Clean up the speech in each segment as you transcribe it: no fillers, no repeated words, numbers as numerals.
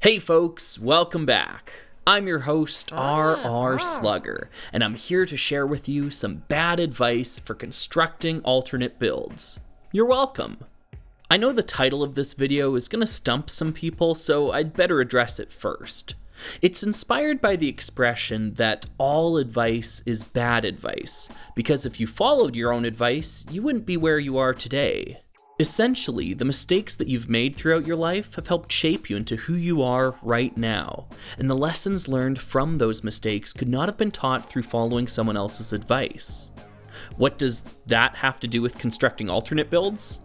Hey folks, welcome back. I'm your host, R.R. Slugger, and I'm here to share with you some bad advice for constructing alternate builds. You're welcome. I know the title of this video is gonna stump some people, so I'd better address it first. It's inspired by the expression that all advice is bad advice, because if you followed your own advice, you wouldn't be where you are today. Essentially, the mistakes that you've made throughout your life have helped shape you into who you are right now, and the lessons learned from those mistakes could not have been taught through following someone else's advice. What does that have to do with constructing alternate builds?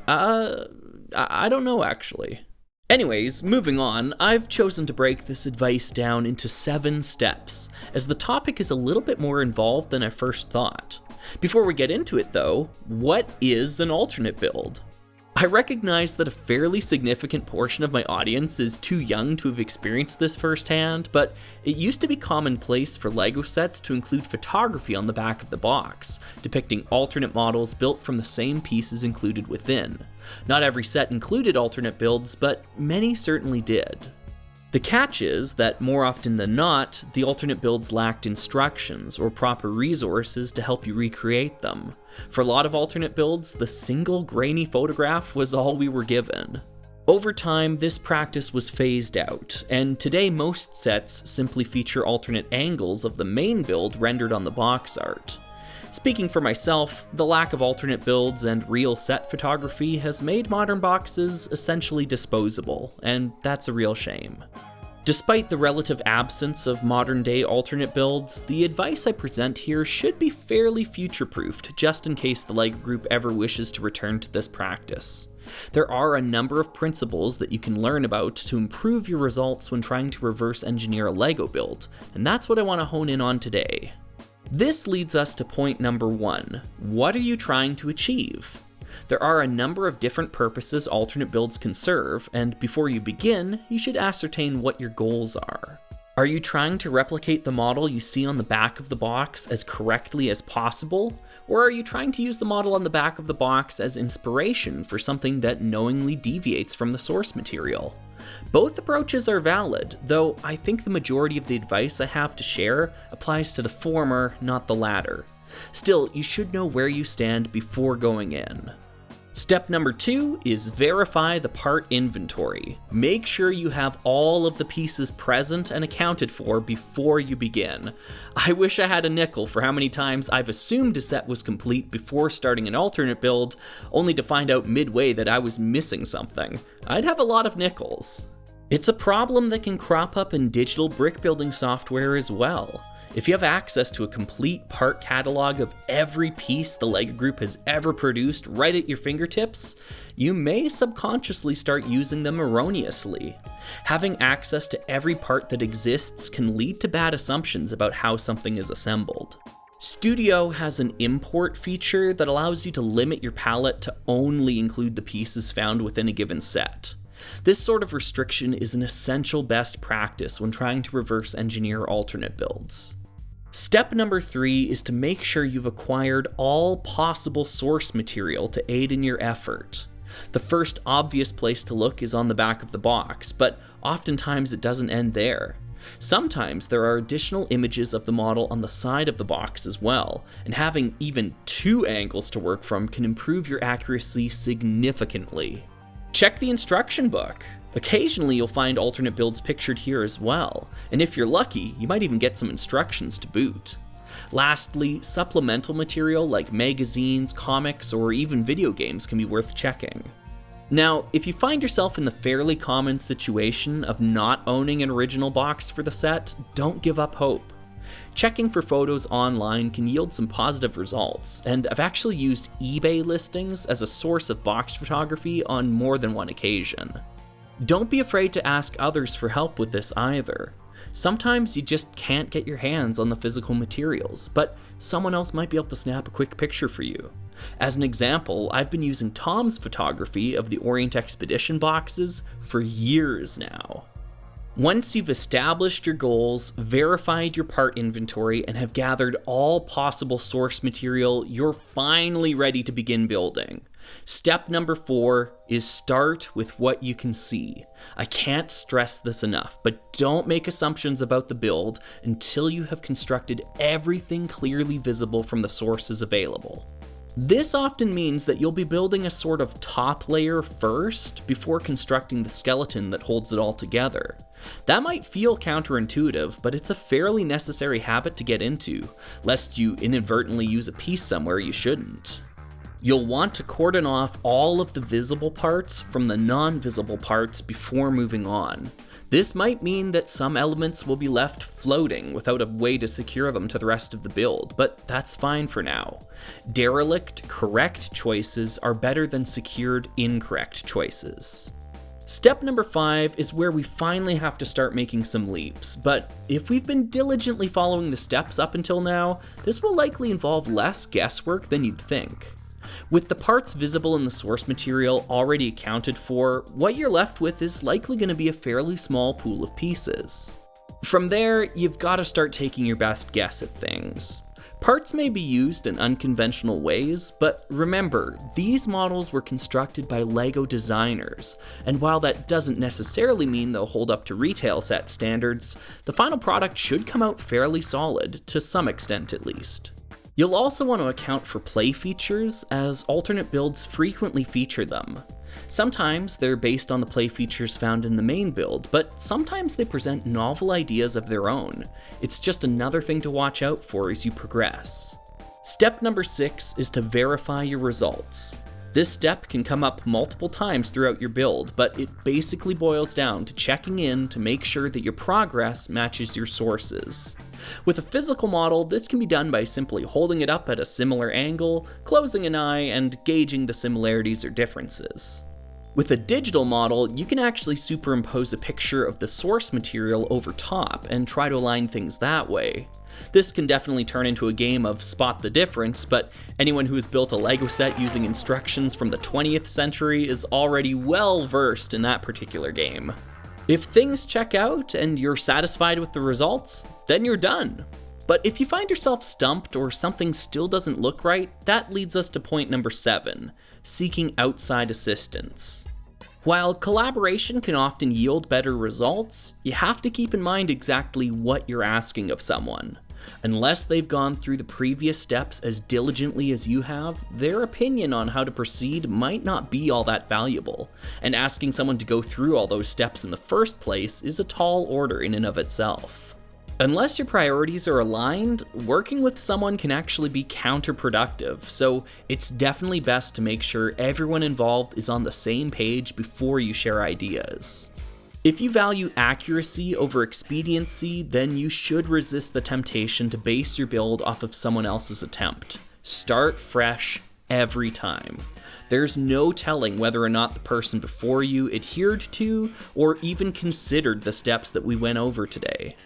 I don't know actually. Anyways, moving on, I've chosen to break this advice down into 7 steps, as the topic is a little bit more involved than I first thought. Before we get into it though, what is an alternate build? I recognize that a fairly significant portion of my audience is too young to have experienced this firsthand, but it used to be commonplace for LEGO sets to include photography on the back of the box, depicting alternate models built from the same pieces included within. Not every set included alternate builds, but many certainly did. The catch is that more often than not, the alternate builds lacked instructions or proper resources to help you recreate them. For a lot of alternate builds, the single grainy photograph was all we were given. Over time, this practice was phased out, and today most sets simply feature alternate angles of the main build rendered on the box art. Speaking for myself, the lack of alternate builds and real set photography has made modern boxes essentially disposable, and that's a real shame. Despite the relative absence of modern-day alternate builds, the advice I present here should be fairly future-proofed, just in case the LEGO group ever wishes to return to this practice. There are a number of principles that you can learn about to improve your results when trying to reverse engineer a LEGO build, and that's what I want to hone in on today. This leads us to point number 1. What are you trying to achieve? There are a number of different purposes alternate builds can serve, and before you begin, you should ascertain what your goals are. Are you trying to replicate the model you see on the back of the box as correctly as possible? Or are you trying to use the model on the back of the box as inspiration for something that knowingly deviates from the source material? Both approaches are valid, though I think the majority of the advice I have to share applies to the former, not the latter. Still, you should know where you stand before going in. Step number 2 is verify the part inventory. Make sure you have all of the pieces present and accounted for before you begin. I wish I had a nickel for how many times I've assumed a set was complete before starting an alternate build, only to find out midway that I was missing something. I'd have a lot of nickels. It's a problem that can crop up in digital brick building software as well. If you have access to a complete part catalog of every piece the LEGO group has ever produced right at your fingertips, you may subconsciously start using them erroneously. Having access to every part that exists can lead to bad assumptions about how something is assembled. Studio has an import feature that allows you to limit your palette to only include the pieces found within a given set. This sort of restriction is an essential best practice when trying to reverse engineer alternate builds. Step number 3 is to make sure you've acquired all possible source material to aid in your effort. The first obvious place to look is on the back of the box, but oftentimes it doesn't end there. Sometimes there are additional images of the model on the side of the box as well, and having even 2 angles to work from can improve your accuracy significantly. Check the instruction book. Occasionally you'll find alternate builds pictured here as well, and if you're lucky, you might even get some instructions to boot. Lastly, supplemental material like magazines, comics, or even video games can be worth checking. Now, if you find yourself in the fairly common situation of not owning an original box for the set, don't give up hope. Checking for photos online can yield some positive results, and I've actually used eBay listings as a source of box photography on more than one occasion. Don't be afraid to ask others for help with this either. Sometimes you just can't get your hands on the physical materials, but someone else might be able to snap a quick picture for you. As an example, I've been using Tom's photography of the Orient Expedition boxes for years now. Once you've established your goals, verified your part inventory, and have gathered all possible source material, you're finally ready to begin building. Step number 4 is start with what you can see. I can't stress this enough, but don't make assumptions about the build until you have constructed everything clearly visible from the sources available. This often means that you'll be building a sort of top layer first before constructing the skeleton that holds it all together. That might feel counterintuitive, but it's a fairly necessary habit to get into, lest you inadvertently use a piece somewhere you shouldn't. You'll want to cordon off all of the visible parts from the non-visible parts before moving on. This might mean that some elements will be left floating without a way to secure them to the rest of the build, but that's fine for now. Derelict, correct choices are better than secured, incorrect choices. Step number 5 is where we finally have to start making some leaps, but if we've been diligently following the steps up until now, this will likely involve less guesswork than you'd think. With the parts visible in the source material already accounted for, what you're left with is likely going to be a fairly small pool of pieces. From there, you've got to start taking your best guess at things. Parts may be used in unconventional ways, but remember, these models were constructed by LEGO designers, and while that doesn't necessarily mean they'll hold up to retail set standards, the final product should come out fairly solid, to some extent at least. You'll also want to account for play features, as alternate builds frequently feature them. Sometimes they're based on the play features found in the main build, but sometimes they present novel ideas of their own. It's just another thing to watch out for as you progress. Step number 6 is to verify your results. This step can come up multiple times throughout your build, but it basically boils down to checking in to make sure that your progress matches your sources. With a physical model, this can be done by simply holding it up at a similar angle, closing an eye, and gauging the similarities or differences. With a digital model, you can actually superimpose a picture of the source material over top and try to align things that way. This can definitely turn into a game of spot the difference, but anyone who has built a LEGO set using instructions from the 20th century is already well versed in that particular game. If things check out and you're satisfied with the results, then you're done. But if you find yourself stumped or something still doesn't look right, that leads us to point number 7, seeking outside assistance. While collaboration can often yield better results, you have to keep in mind exactly what you're asking of someone. Unless they've gone through the previous steps as diligently as you have, their opinion on how to proceed might not be all that valuable, and asking someone to go through all those steps in the first place is a tall order in and of itself. Unless your priorities are aligned, working with someone can actually be counterproductive, so it's definitely best to make sure everyone involved is on the same page before you share ideas. If you value accuracy over expediency, then you should resist the temptation to base your build off of someone else's attempt. Start fresh every time. There's no telling whether or not the person before you adhered to or even considered the steps that we went over today.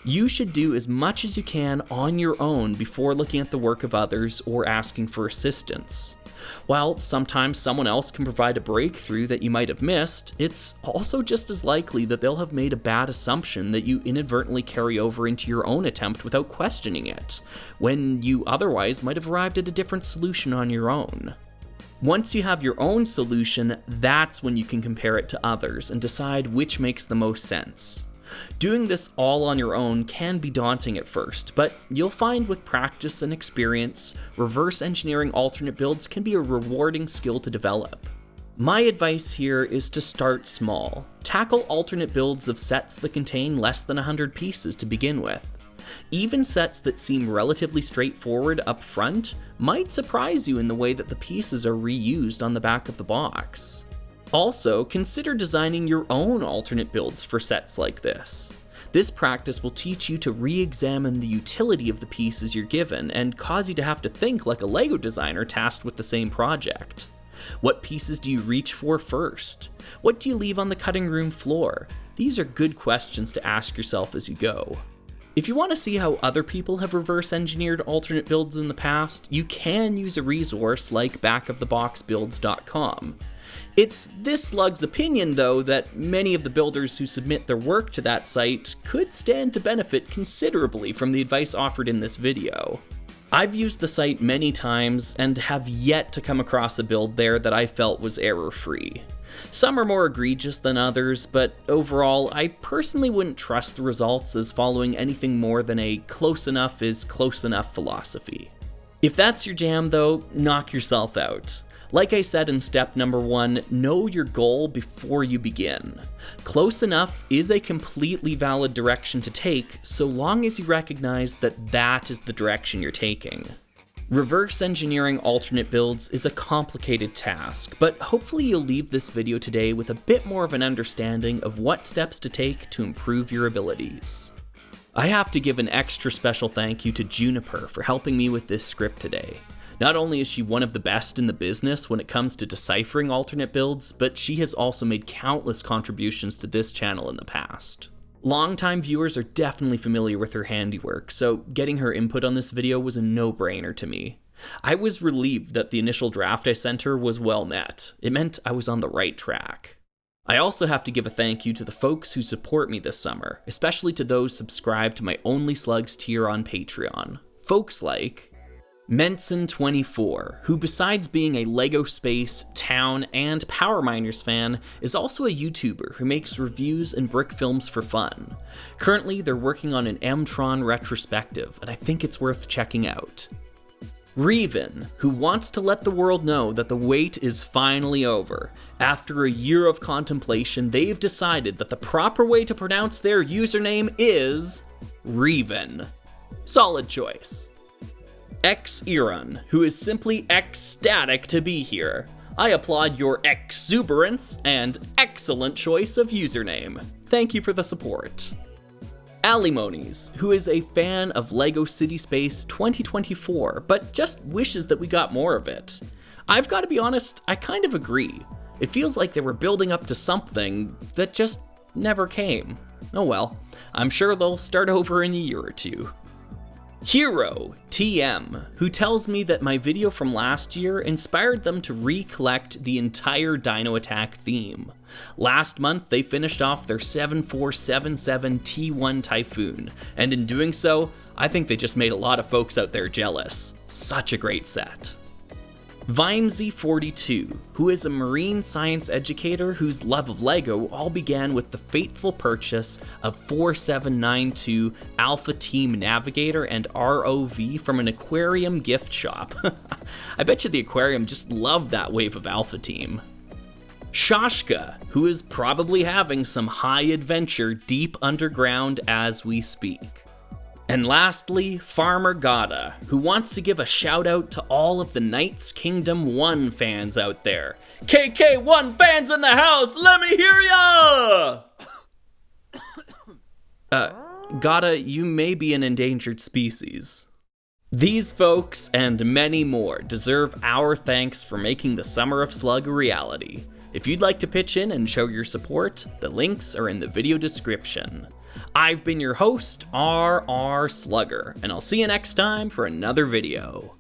You should do as much as you can on your own before looking at the work of others or asking for assistance. While sometimes someone else can provide a breakthrough that you might have missed, it's also just as likely that they'll have made a bad assumption that you inadvertently carry over into your own attempt without questioning it, when you otherwise might have arrived at a different solution on your own. Once you have your own solution, that's when you can compare it to others and decide which makes the most sense. Doing this all on your own can be daunting at first, but you'll find with practice and experience, reverse engineering alternate builds can be a rewarding skill to develop. My advice here is to start small. Tackle alternate builds of sets that contain less than 100 pieces to begin with. Even sets that seem relatively straightforward up front might surprise you in the way that the pieces are reused on the back of the box. Also, consider designing your own alternate builds for sets like this. This practice will teach you to re-examine the utility of the pieces you're given and cause you to have to think like a LEGO designer tasked with the same project. What pieces do you reach for first? What do you leave on the cutting room floor? These are good questions to ask yourself as you go. If you want to see how other people have reverse engineered alternate builds in the past, you can use a resource like backoftheboxbuilds.com. It's this slug's opinion, though, that many of the builders who submit their work to that site could stand to benefit considerably from the advice offered in this video. I've used the site many times and have yet to come across a build there that I felt was error-free. Some are more egregious than others, but overall, I personally wouldn't trust the results as following anything more than a close enough is close enough philosophy. If that's your jam though, knock yourself out. Like I said in step number 1, know your goal before you begin. Close enough is a completely valid direction to take, so long as you recognize that that is the direction you're taking. Reverse engineering alternate builds is a complicated task, but hopefully you'll leave this video today with a bit more of an understanding of what steps to take to improve your abilities. I have to give an extra special thank you to Juniper for helping me with this script today. Not only is she one of the best in the business when it comes to deciphering alternate builds, but she has also made countless contributions to this channel in the past. Longtime viewers are definitely familiar with her handiwork, so getting her input on this video was a no-brainer to me. I was relieved that the initial draft I sent her was well met. It meant I was on the right track. I also have to give a thank you to the folks who support me this summer, especially to those subscribed to my Only Slugs tier on Patreon. Folks like Menson24, who besides being a LEGO Space, Town, and Power Miners fan, is also a YouTuber who makes reviews and brick films for fun. Currently, they're working on an M-Tron retrospective, and I think it's worth checking out. Reven, who wants to let the world know that the wait is finally over. After a year of contemplation, they've decided that the proper way to pronounce their username is Reven. Solid choice. X-Eron, who is simply ecstatic to be here. I applaud your exuberance and excellent choice of username. Thank you for the support. Alimonies, who is a fan of LEGO City Space 2024, but just wishes that we got more of it. I've got to be honest, I kind of agree. It feels like they were building up to something that just never came. Oh well, I'm sure they'll start over in a year or two. Hero TM, who tells me that my video from last year inspired them to recollect the entire Dino Attack theme. Last month, they finished off their 7477 T1 Typhoon, and in doing so, I think they just made a lot of folks out there jealous. Such a great set. Vimesy42, who is a marine science educator whose love of LEGO all began with the fateful purchase of 4792 Alpha Team Navigator and ROV from an aquarium gift shop. I bet you the aquarium just loved that wave of Alpha Team. Shashka, who is probably having some high adventure deep underground as we speak. And lastly, Farmer Gada, who wants to give a shout out to all of the Knights Kingdom 1 fans out there. KK1 fans in the house, let me hear ya! Gada, you may be an endangered species. These folks and many more deserve our thanks for making the Summer of Slug a reality. If you'd like to pitch in and show your support, the links are in the video description. I've been your host, RR Slugger, and I'll see you next time for another video.